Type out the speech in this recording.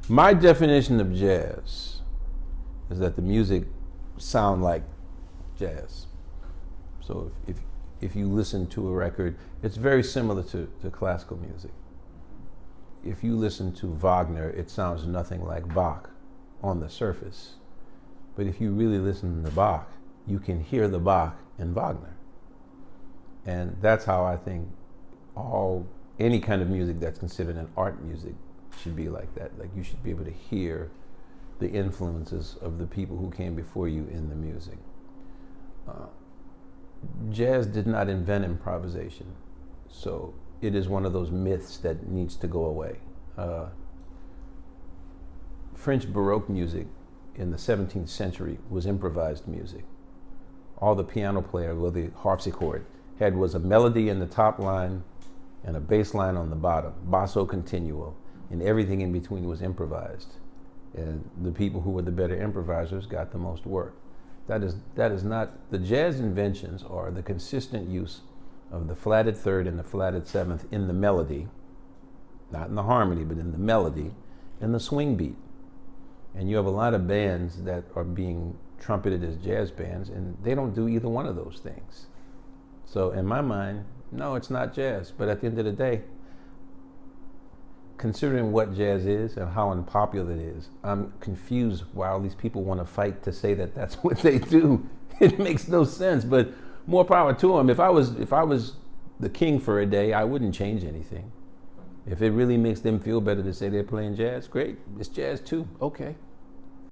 My definition of jazz is that the music sound like jazz. So if you listen to a record, it's very similar to classical music. If you listen to Wagner, it sounds nothing like Bach on the surface. But if you really listen to Bach, you can hear the Bach in Wagner. And that's how I think any kind of music that's considered an art music should be like that. Like, you should be able to hear the influences of the people who came before you in the music. Jazz did not invent improvisation, so it is one of those myths that needs to go away. French Baroque music in the 17th century was improvised music. All the piano player with the harpsichord had was a melody in the top line and a bass line on the bottom, basso continuo, and everything in between was improvised. And the people who were the better improvisers got the most work. That is not, the jazz inventions are the consistent use of the flatted third and the flatted seventh in the melody, not in the harmony, but in the melody, and the swing beat. And you have a lot of bands that are being trumpeted as jazz bands, and they don't do either one of those things. So in my mind, no, it's not jazz. But at the end of the day, considering what jazz is and how unpopular it is, I'm confused why all these people want to fight to say that that's what they do. It makes no sense, but more power to them. If I was the king for a day, I wouldn't change anything. If it really makes them feel better to say they're playing jazz, great, it's jazz too, okay.